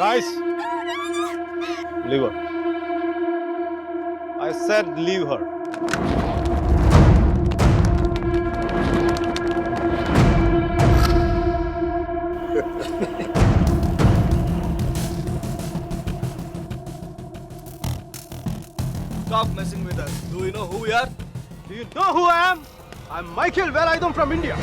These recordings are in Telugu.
Guys, leave her. I said leave her. Stop messing with us. Do you know who we are? Do you know who I am? I'm Michael Velayudham from India.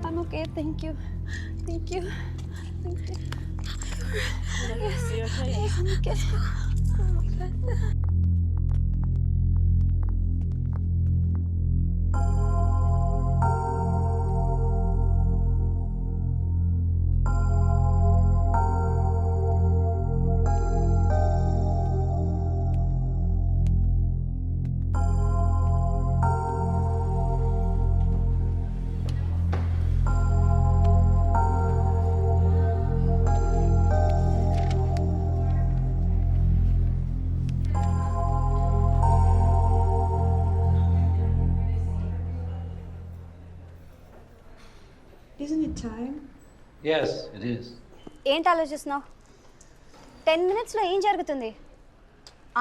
I'm okay. Thank you. Thank you. Thank you. Yes. Yes, I'm okay. Oh my God. Isn't it time? Yes, it is. ఏంటి ఆలోచిస్తున్నావు? 10 minutesలో ఏం జరుగుతుంది?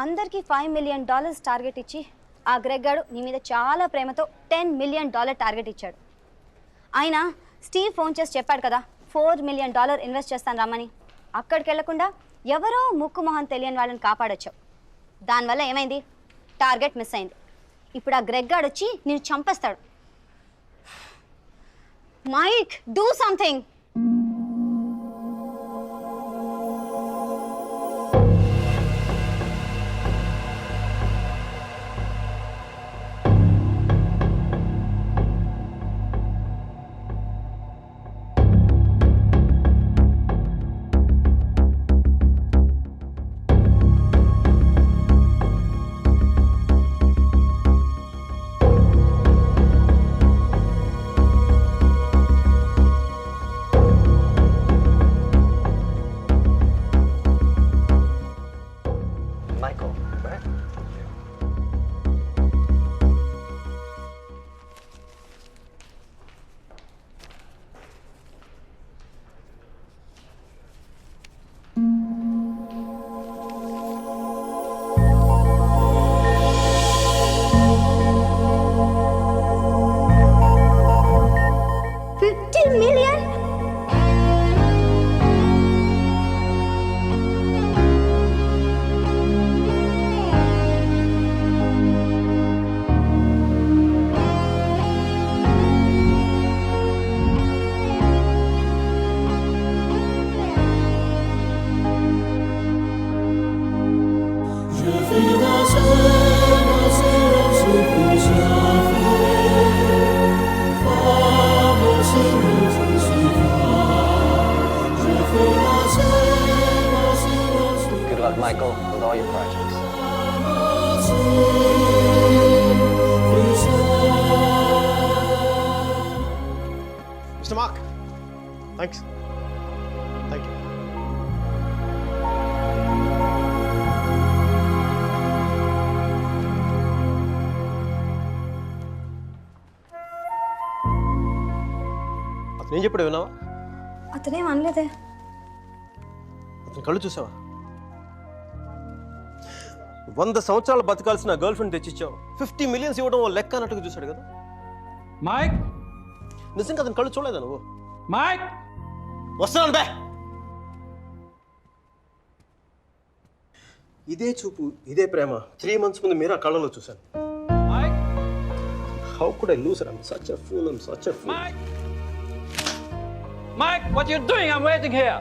అందరికీ $5 million టార్గెట్ ఇచ్చి ఆ గ్రెగ్ గాడు నీ మీద చాలా ప్రేమతో $10 million టార్గెట్ ఇచ్చాడు. ఆయన స్టీవ్ ఫోన్ చేసి చెప్పాడు కదా $4 million ఇన్వెస్ట్ చేస్తాను రమ్మని. అక్కడికి వెళ్లకుండా ఎవరో ముక్కు మొహం తెలియని వాళ్ళని కాపాడొచ్చావు. దానివల్ల ఏమైంది? టార్గెట్ మిస్ అయింది. ఇప్పుడు ఆ గ్రెగ్ గాడు వచ్చి నేను చంపేస్తాడు. Mike, do something. నేను చెప్పాడు విన్నావా? అతనేం అనలేదే. అతని కళ్ళు చూసావా? 100 సంవత్సరాలు బతకాల్సిన గర్ల్ ఫ్రెండ్ తెచ్చిచ్చావు. 50 మిలియన్స్ ఇవ్వడం లెక్క అన్నట్టుగా చూశాడు కదా. Mike? నిజంగా అతని కళ్ళు చూడలేదా నువ్వు? Mike? వస్తున్నాను బే. ఇదే చూపు, ఇదే ప్రేమ 3 months ముందు మీరా కళ్ళలో చూశాను. Mike? How could I lose her? I'm such a fool. I'm such a fool. Mike? Mike, what are you doing? I'm waiting here.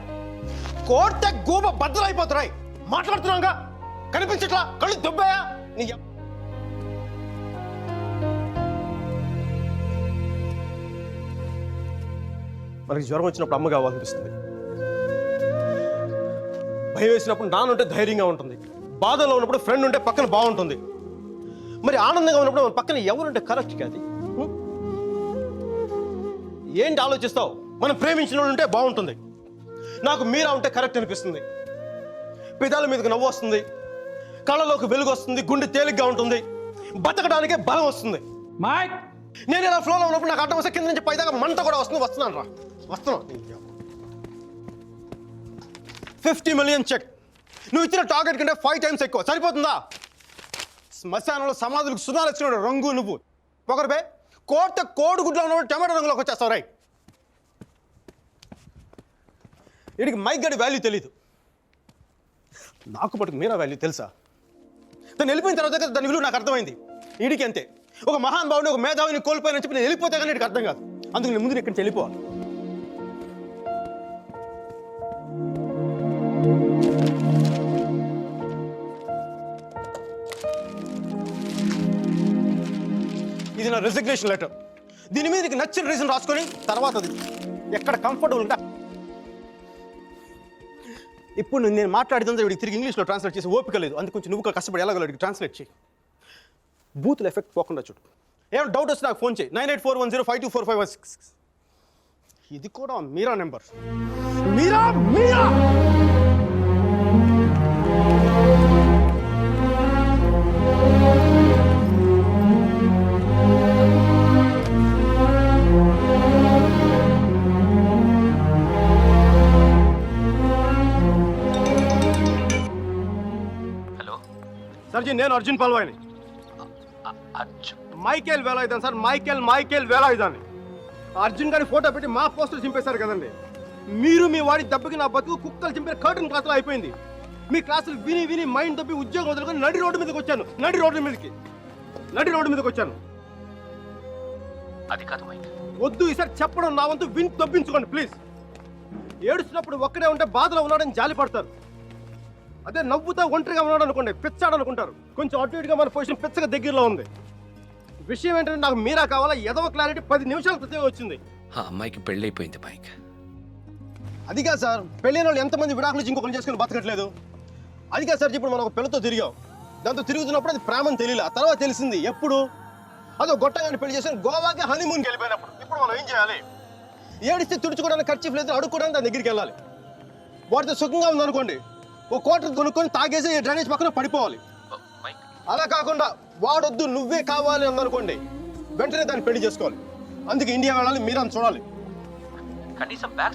కోర్టే గోబ బద్దలైపోతున్నాయి. మాట్లాడుతున్నాగా కనిపించట్లా, కళ్ళు దుబ్బాయా నీ మనకి జ్వరం వచ్చినప్పుడు అమ్మ కావాలనిపిస్తుంది, భయం వేసినప్పుడు నాన్న ఉంటే ధైర్యంగా ఉంటుంది, బాధలో ఉన్నప్పుడు ఫ్రెండ్ ఉంటే పక్కన బాగుంటుంది. మరి ఆనందంగా ఉన్నప్పుడు మన పక్కన ఎవరుంటే కరెక్ట్ కాదు. ఏంటి ఆలోచిస్తావు? మనం ప్రేమించిన వాళ్ళు ఉంటే బాగుంటుంది. నాకు మీరా ఉంటే కరెక్ట్ అనిపిస్తుంది. పెదాల మీదకి నవ్వు వస్తుంది, కళ్ళలోకి వెలుగు వస్తుంది, గుండె తేలిగ్గా ఉంటుంది, బతకడానికే బలం వస్తుంది. Mike? నేను ఇలా ఫ్లోలో ఉన్నప్పుడు నాకు అడ్డం వస్తే కింద నుంచి పైదాకా మంట కూడా వస్తుంది. వస్తున్నాను రా, వస్తున్నాను. 50 మిలియన్ చెక్. నువ్వు ఇచ్చిన టార్గెట్ కంటే 5 times ఎక్కువ. సరిపోతుందా? శ్మశానంలో సమాధులకు సునాలు వచ్చినాడు రంగు నువ్వు. ఒకరు బే కోడిగుడ్లో ఉన్నప్పుడు టమాటో రంగులోకి వచ్చేస్తావు. రై, వీడికి మైక్ గడి వాల్యూ తెలీదు. నాకు మటుకు మీరా వాల్యూ తెలుసా? తను వెళ్ళిపోయిన తర్వాత దాని విలువ నాకు అర్థమైంది. వీడికి అంతే. ఒక మహాన్ భావుని, ఒక మేధావిని కోల్పోయినని చెప్పి నేను వెళ్ళిపోతే కానీ వీడికి అర్థం కాదు. అందుకు నేను ముందు ఇక్కడి నుంచి వెళ్ళిపోవాలి. ఇది నా రెసిగ్నేషన్ లెటర్. దీని మీద నీకు నచ్చిన రీజన్ రాసుకొని తర్వాత అది ఎక్కడ కంఫర్టబుల్ ఉంటా. ఇప్పుడు నేను మాట్లాడితే వీడికి తిరిగి ఇంగ్లీష్లో ట్రాన్స్లేట్ చేసి ఓపిక లేదు. అందుకు కొంచెం నువ్వు కష్టపడి ఎలాగో ట్రాన్స్లేట్ చేయి. బూతుల ఎఫెక్ట్ పోకుండా చూడు. ఏమైనా డౌట్ వస్తే నాకు ఫోన్ చేయి. 9841052455. ఇది కూడా మీరా నెంబర్. మీరా మీరా సర్జీ, నేను అర్జున్ పల్వాయిని. మైకేల్ వేలాయుధాన్ సార్, మైకేల్ వేలాయుధాన్ని. అర్జున్ గారి ఫోటో పెట్టి మా పోస్టర్ చింపేశారు కదండి. మీరు మీ వాడి దెబ్బకి నా బతుకు కుక్కలు చింపిన కర్టన్ క్లాసులో అయిపోయింది. మీ క్లాసులు విని విని మైండ్ దబ్బి ఉద్యోగం వదులుకొని నడి రోడ్డు మీదకి వచ్చాను. నడి రోడ్డు మీదకి వచ్చాను. అది కాదు మైక్. వద్దు, ఈసారి చెప్పడం నా వంతు విని దబ్బించుకోండి ప్లీజ్. ఏడుస్తున్నప్పుడు ఒక్కడే ఉంటే బాధలో ఉన్నాడని జాలి పడతారు. అదే నవ్వుతా ఒంటరిగా ఉన్నాడు అనుకోండి, పిచ్చాడు అనుకుంటారు. కొంచెం అటు ఇటుగా మన పొజిషన్ పిచ్చగా దగ్గరలో ఉంది. విషయం ఏంటంటే నాకు మీరా కావాలా? ఎదవ క్లారిటీ 10 నిమిషాల క్రితం వచ్చింది. ఆ అమ్మాయికి పెళ్ళైపోయింది మైక్. అది కాదు సార్, పెళ్ళైన వాళ్ళు ఎంతమంది విడాకులు ఇచ్చి ఇంకొకరిని చేసుకుని బతకట్లేదు. అది కాదు సార్, ఇప్పుడు మనం ఒక పిల్లతో తిరిగాం. దాంతో తిరుగుతున్నప్పుడు అది ప్రేమని తెలియలే. ఆ తర్వాత తెలిసింది. ఎప్పుడు? అదో గొట్టంగాని పెళ్లి చేసుకుని గోవాకి హనీమూన్కి వెళ్ళిపోయినప్పుడు. ఇప్పుడు మనం ఏం చేయాలి? ఏడిస్తే తుడుచుకోవడానికి ఖర్చు లేదు, అడుక్కోవడానికి దాని దగ్గరికి వెళ్ళాలి. వాటితో సుఖంగా ఉందనుకోండి, ఓ కోటర్ కొనుక్కొని తాగేసి డ్రైనేజ్ పక్కన పడిపోవాలి. అలా కాకుండా వాడొద్దు నువ్వే కావాలి అందనుకోండి, వెంటనే దాన్ని పెళ్లి చేసుకోవాలి. అందుకే ఇండియా వెళ్ళాలి, మీరని చూడాలి. కనీసం బ్యాక్